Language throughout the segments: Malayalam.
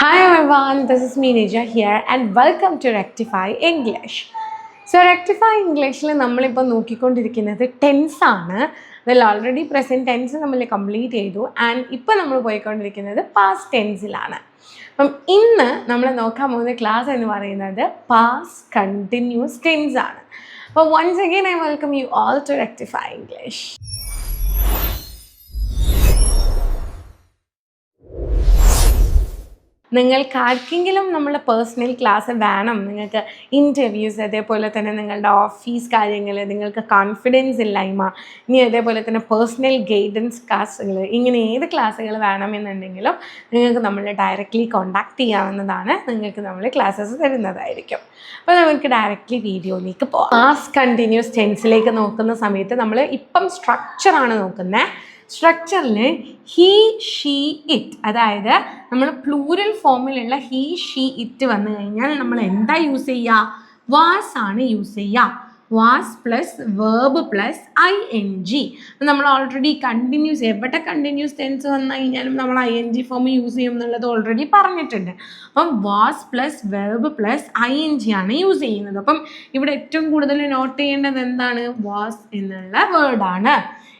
Hi everyone, this is me Nija here and welcome to Rectify English. So Rectify Englishൽ നമ്മളിപ്പോൾ നോക്കിക്കൊണ്ടിരിക്കുന്നത് ടെൻസ് ആണ്. അതിൽ ഓൾറെഡി പ്രസൻറ്റ് ടെൻസ് നമ്മൾ കംപ്ലീറ്റ് ചെയ്തു ആൻഡ് ഇപ്പോൾ നമ്മൾ പോയിക്കൊണ്ടിരിക്കുന്നത് പാസ്റ്റ് ടെൻസിലാണ്. അപ്പം ഇന്ന് നമ്മൾ നോക്കാൻ പോകുന്ന ക്ലാസ് എന്ന് പറയുന്നത് പാസ്റ്റ് കണ്ടിന്യൂസ് ടെൻസ് ആണ്. അപ്പോൾ once again I welcome you all to Rectify English. നിങ്ങൾക്ക് ആർക്കെങ്കിലും നമ്മളെ പേഴ്സണൽ ക്ലാസ് വേണം, നിങ്ങൾക്ക് ഇൻ്റർവ്യൂസ്, അതേപോലെ തന്നെ നിങ്ങളുടെ ഓഫീസ് കാര്യങ്ങൾ, നിങ്ങൾക്ക് കോൺഫിഡൻസ് ഇല്ലായ്മ, ഇനി അതേപോലെ തന്നെ പേഴ്സണൽ ഗൈഡൻസ് ക്ലാസ്സുകൾ, ഇങ്ങനെ ഏത് ക്ലാസ്സുകൾ വേണമെന്നുണ്ടെങ്കിലും നിങ്ങൾക്ക് നമ്മൾ ഡയറക്റ്റ്ലി കോൺടാക്റ്റ് ചെയ്യാവുന്നതാണ്. നിങ്ങൾക്ക് നമ്മൾ ക്ലാസ്സസ് തരുന്നതായിരിക്കും. അപ്പോൾ നമുക്ക് ഡയറക്റ്റ്ലി വീഡിയോയിലേക്ക് പോകാം. പാസ്റ്റ് കണ്ടിന്യൂസ് ടെൻസിലേക്ക് നോക്കുന്ന സമയത്ത് നമ്മൾ ഇപ്പം സ്ട്രക്ചറാണ് നോക്കുന്നത്. സ്ട്രക്ചറിൽ ഹീ ഷീ ഇറ്റ്, അതായത് നമ്മൾ പ്ലൂരൽ ഫോമിലുള്ള ഹീ ഷീ ഇറ്റ് വന്നു കഴിഞ്ഞാൽ നമ്മൾ എന്താ യൂസ് ചെയ്യുക? വാസ് ആണ് യൂസ് ചെയ്യുക. Was plus verb plus ING. നമ്മൾ ഓൾറെഡി കണ്ടിന്യൂസ്, എവിടെ കണ്ടിന്യൂസ് ടെൻസ് വന്നു കഴിഞ്ഞാലും നമ്മൾ ING ഫോം യൂസ് ചെയ്യും എന്നുള്ളത് ഓൾറെഡി പറഞ്ഞിട്ടുണ്ട്. അപ്പം was plus verb plus ING ആണ് യൂസ് ചെയ്യുന്നത്. അപ്പം ഇവിടെ ഏറ്റവും കൂടുതൽ നോട്ട് ചെയ്യേണ്ടത് എന്താണ്? വാസ് എന്നുള്ള വേർഡാണ്.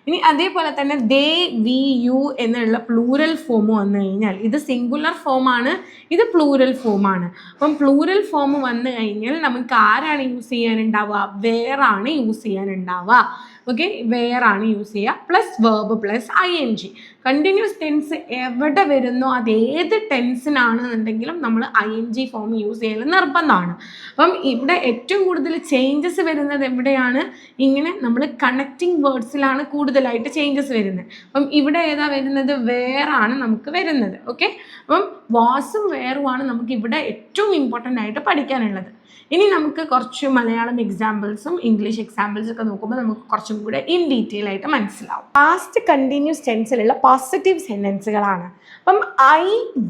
ഇനി അതേപോലെ തന്നെ ദേ, വി, യു എന്നുള്ള പ്ലൂരൽ ഫോം വന്നു കഴിഞ്ഞാൽ ഇത് സിംഗുലർ ഫോമാണ്, ഇത് പ്ലൂരൽ ഫോമാണ്. അപ്പം പ്ലൂരൽ ഫോം വന്നു കഴിഞ്ഞാൽ നമുക്ക് ആരാണ് യൂസ് ചെയ്യാനുണ്ടാവുക? വേറാണ് യൂസ് ചെയ്യാനുണ്ടാവുക. ഓക്കെ, വേറാണ് യൂസ് ചെയ്യുക plus verb plus ING. Continuous tense എവിടെ വരുന്നോ അത് ഏത് ടെൻസിനാണെന്നുണ്ടെങ്കിലും നമ്മൾ ING ഫോം യൂസ് ചെയ്യൽ നിർബന്ധമാണ്. അപ്പം ഇവിടെ ഏറ്റവും കൂടുതൽ ചേഞ്ചസ് വരുന്നത് എവിടെയാണ്? ഇങ്ങനെ നമ്മൾ കണക്റ്റിംഗ് വേർഡ്സിലാണ് കൂടുതലായിട്ട് ചേഞ്ചസ് വരുന്നത്. അപ്പം ഇവിടെ ഏതാ വരുന്നത്? വേറാണ് നമുക്ക് വരുന്നത്. ഓക്കെ, അപ്പം വാസും വേറുമാണ് നമുക്ക് ഇവിടെ ഏറ്റവും ഇമ്പോർട്ടൻ്റ് ആയിട്ട് പഠിക്കാനുള്ളത്. ഇനി നമുക്ക് കുറച്ച് മലയാളം എക്സാമ്പിൾസും ഇംഗ്ലീഷ് എക്സാമ്പിൾസും ഒക്കെ നോക്കുമ്പോൾ നമുക്ക് കുറച്ചും കൂടെ ഇൻ ഡീറ്റെയിൽ ആയിട്ട് മനസ്സിലാവും. പാസ്റ്റ് കണ്ടിന്യൂസ് ടെൻസിലുള്ള പോസിറ്റീവ് സെൻറ്റൻസുകളാണ്. അപ്പം ഐ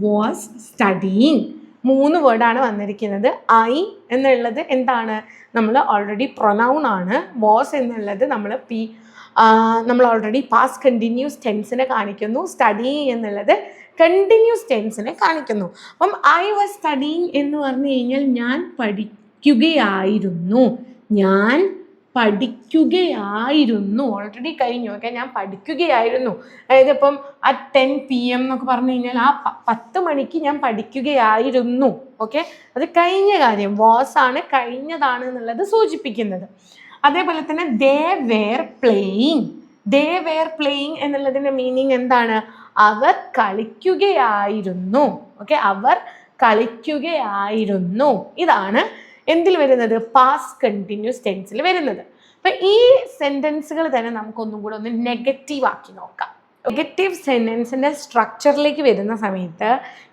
വാസ് സ്റ്റഡിയിങ്, 3 വേർഡാണ് വന്നിരിക്കുന്നത്. ഐ എന്നുള്ളത് എന്താണ്? നമ്മൾ ഓൾറെഡി പ്രൊനൗൺ ആണ്. വാസ് എന്നുള്ളത് നമ്മൾ ഓൾറെഡി പാസ്റ്റ് കണ്ടിന്യൂസ് ടെൻസിനെ കാണിക്കുന്നു. സ്റ്റഡിയിങ് എന്നുള്ളത് കണ്ടിന്യൂസ് ടെൻസിനെ കാണിക്കുന്നു. അപ്പം ഐ വാസ് സ്റ്റഡിയിങ് എന്ന് പറഞ്ഞു കഴിഞ്ഞാൽ ഞാൻ പഠിക്കുകയായിരുന്നു. ഞാൻ പഠിക്കുകയായിരുന്നു, ഓൾറെഡി കഴിഞ്ഞു. ഓക്കെ, ഞാൻ പഠിക്കുകയായിരുന്നു. അതായത് ഇപ്പം അറ്റ് 10 PM എന്നൊക്കെ പറഞ്ഞു കഴിഞ്ഞാൽ ആ 10 മണിക്ക് ഞാൻ പഠിക്കുകയായിരുന്നു. ഓക്കെ, അത് കഴിഞ്ഞ കാര്യം, വാസ് ആണ്, കഴിഞ്ഞതാണ് എന്നുള്ളത് സൂചിപ്പിക്കുന്നത്. അതേപോലെ തന്നെ they were playing. They were playing എന്നുള്ളതിൻ്റെ മീനിങ് എന്താണ്? അവർ കളിക്കുകയായിരുന്നു. ഓക്കെ, അവർ കളിക്കുകയായിരുന്നു. ഇതാണ് എന്തിൽ വരുന്നത്? പാസ്റ്റ് കണ്ടിന്യൂസ് ടെൻസിൽ വരുന്നത്. അപ്പം ഈ സെൻറ്റൻസുകൾ തന്നെ നമുക്കൊന്നും കൂടെ ഒന്ന് നെഗറ്റീവ് ആക്കി നോക്കാം. നെഗറ്റീവ് സെൻറ്റൻസിൻ്റെ സ്ട്രക്ചറിലേക്ക് വരുന്ന സമയത്ത്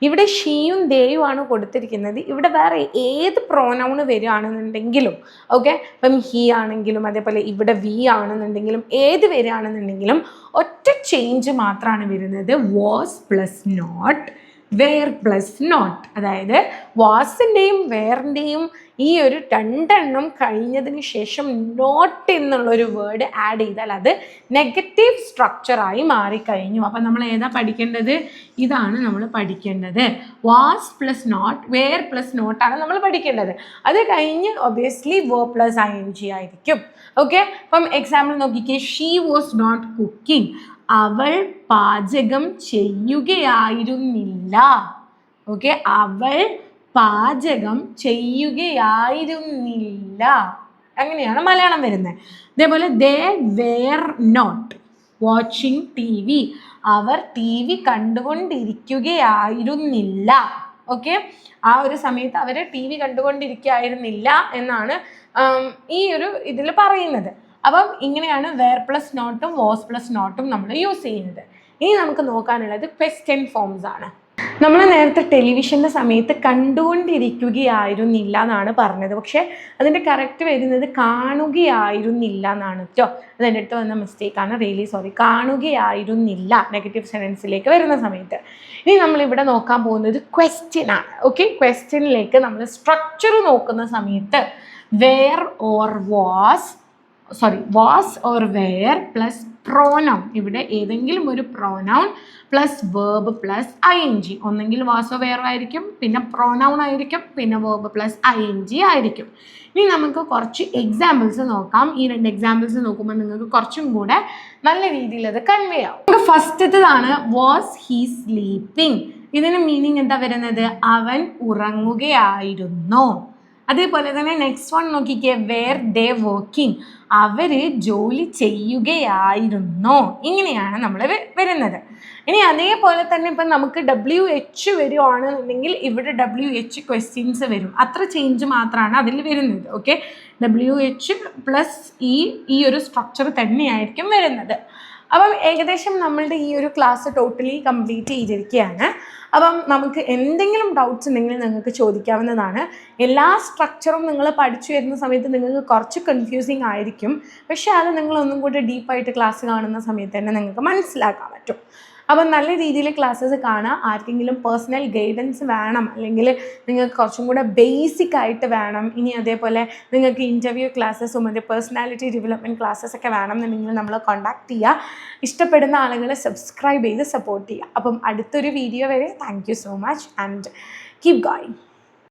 ഇവിടെ ഷീയും ദേയും ആണ് കൊടുത്തിരിക്കുന്നത്. ഇവിടെ വേറെ ഏത് പ്രോനൗണ് വരികയാണെന്നുണ്ടെങ്കിലും, ഓക്കെ, ഇപ്പം ഹീ ആണെങ്കിലും അതേപോലെ ഇവിടെ വി ആണെന്നുണ്ടെങ്കിലും ഏത് വരികയാണെന്നുണ്ടെങ്കിലും ഒറ്റ ചേഞ്ച് മാത്രമാണ് വരുന്നത്. Was plus not, were plus not. അതായത് വാസിൻ്റെയും വേറിൻ്റെയും ഈ ഒരു 2 എണ്ണം കഴിഞ്ഞതിന് ശേഷം നോട്ട് എന്നുള്ളൊരു വേർഡ് ആഡ് ചെയ്താൽ അത് നെഗറ്റീവ് സ്ട്രക്ചറായി മാറിക്കഴിഞ്ഞു. അപ്പം നമ്മൾ ഏതാ പഠിക്കേണ്ടത്? ഇതാണ് നമ്മൾ പഠിക്കേണ്ടത്. Was plus not, were plus നോട്ടാണ് നമ്മൾ പഠിക്കേണ്ടത്. അത് കഴിഞ്ഞ് ഒബ്വിയസ്ലി വേർബ് പ്ലസ് ING ആയിരിക്കും. ഓക്കെ, അപ്പം എക്സാമ്പിൾ നോക്കിക്കേ. ഷീ വാസ് നോട്ട് കുക്കിംഗ്, അവൾ പാചകം ചെയ്യുകയായിരുന്നില്ല. ഓക്കെ, അവൾ പാചകം ചെയ്യുകയായിരുന്നില്ല, അങ്ങനെയാണ് മലയാളം വരുന്നത്. അതേപോലെ they were not watching TV, അവർ TV കണ്ടുകൊണ്ടിരിക്കുകയായിരുന്നില്ല. ഓക്കെ, ആ ഒരു സമയത്ത് അവർ TV കണ്ടുകൊണ്ടിരിക്കുകയായിരുന്നില്ല എന്നാണ് ഈ ഒരു ഇതിൽ പറയുന്നത്. അപ്പം ഇങ്ങനെയാണ് വേർ പ്ലസ് നോട്ടും വാസ് പ്ലസ് നോട്ടും നമ്മൾ യൂസ് ചെയ്യുന്നത്. ഇനി നമുക്ക് നോക്കാനുള്ളത് ക്വസ്റ്റ്യൻ ഫോംസ് ആണ്. നമ്മൾ നേരത്തെ ടെലിവിഷൻ്റെ സമയത്ത് കണ്ടുകൊണ്ടിരിക്കുകയായിരുന്നില്ല എന്നാണ് പറഞ്ഞത്. പക്ഷേ അതിൻ്റെ കറക്റ്റ് വരുന്നത് കാണുകയായിരുന്നില്ല എന്നാണ് കേട്ടോ. അതെൻ്റെ അടുത്ത് വന്ന മിസ്റ്റേക്കാണ്, റിയലി സോറി. കാണുകയായിരുന്നില്ല നെഗറ്റീവ് സെൻറ്റൻസിലേക്ക് വരുന്ന സമയത്ത്. ഇനി നമ്മളിവിടെ നോക്കാൻ പോകുന്നത് ക്വസ്റ്റ്യൻ ആണ്. ഓക്കെ, ക്വസ്റ്റ്യനിലേക്ക് നമ്മൾ സ്ട്രക്ചർ നോക്കുന്ന സമയത്ത് was or where plus pronoun, ഇവിടെ ഏതെങ്കിലും ഒരു pronoun plus verb plus ING, ഒന്നെങ്കിൽ വാസോ വേറോ ആയിരിക്കും, പിന്നെ പ്രോനൗൺ ആയിരിക്കും, പിന്നെ വേർബ് പ്ലസ് ING ആയിരിക്കും. ഇനി നമുക്ക് കുറച്ച് എക്സാമ്പിൾസ് നോക്കാം. ഈ 2 എക്സാമ്പിൾസ് നോക്കുമ്പോൾ നിങ്ങൾക്ക് കുറച്ചും കൂടെ നല്ല രീതിയിൽ അത് കൺവേ ആവും. നമുക്ക് ഫസ്റ്റത്തേതാണ് വാസ് ഹീ സ്ലീപ്പിംഗ്. ഇതിന് മീനിങ് എന്താ വരുന്നത്? അവൻ ഉറങ്ങുകയായിരുന്നോ. അതേപോലെ തന്നെ നെക്സ്റ്റ് വൺ നോക്കിക്കേ, വേർ ദേ വർക്കിംഗ്, അവർ ജോലി ചെയ്യുകയായിരുന്നോ. ഇങ്ങനെയാണ് നമ്മൾ വരുന്നത്. ഇനി അതേപോലെ തന്നെ ഇപ്പം നമുക്ക് WH വരുവാണെന്നുണ്ടെങ്കിൽ ഇവിടെ WH ക്വസ്റ്റ്യൻസ് വരും. അത്ര ചേഞ്ച് മാത്രമാണ് അതിൽ വരുന്നത്. ഓക്കെ, WH പ്ലസ് ഈ ഒരു സ്ട്രക്ചർ തന്നെയായിരിക്കും വരുന്നത്. അപ്പം ഏകദേശം നമ്മളുടെ ഈ ഒരു ക്ലാസ് ടോട്ടലി കംപ്ലീറ്റ് ചെയ്തിരിക്കുകയാണ്. അപ്പം നമുക്ക് എന്തെങ്കിലും ഡൗട്ട്സ് ഉണ്ടെങ്കിൽ നിങ്ങൾക്ക് ചോദിക്കാവുന്നതാണ്. എല്ലാ സ്ട്രക്ചറും നിങ്ങൾ പഠിച്ചു വരുന്ന സമയത്ത് നിങ്ങൾക്ക് കുറച്ച് കൺഫ്യൂസിങ് ആയിരിക്കും. പക്ഷേ അത് നിങ്ങളൊന്നും കൂടി ഡീപ്പായിട്ട് ക്ലാസ് കാണുന്ന സമയത്ത് തന്നെ നിങ്ങൾക്ക് മനസ്സിലാക്കാൻ പറ്റും. അപ്പം നല്ല രീതിയിൽ ക്ലാസ്സസ് കാണുക. ആർക്കെങ്കിലും പേഴ്സണൽ ഗൈഡൻസ് വേണം, അല്ലെങ്കിൽ നിങ്ങൾക്ക് കുറച്ചും കൂടെ ബേസിക് ആയിട്ട് വേണം, ഇനി അതേപോലെ നിങ്ങൾക്ക് ഇൻ്റർവ്യൂ ക്ലാസ്സസും മറ്റേ പേഴ്സണാലിറ്റി ഡെവലപ്മെൻറ്റ് ക്ലാസ്സസ് ഒക്കെ വേണം എന്നുണ്ടെങ്കിൽ നമ്മൾ കോൺടാക്ട് ചെയ്യുക. ഇഷ്ടപ്പെടുന്ന ആളുകളെ സബ്സ്ക്രൈബ് ചെയ്ത് സപ്പോർട്ട് ചെയ്യുക. അപ്പം അടുത്തൊരു വീഡിയോ വരെ thank you so much and keep going.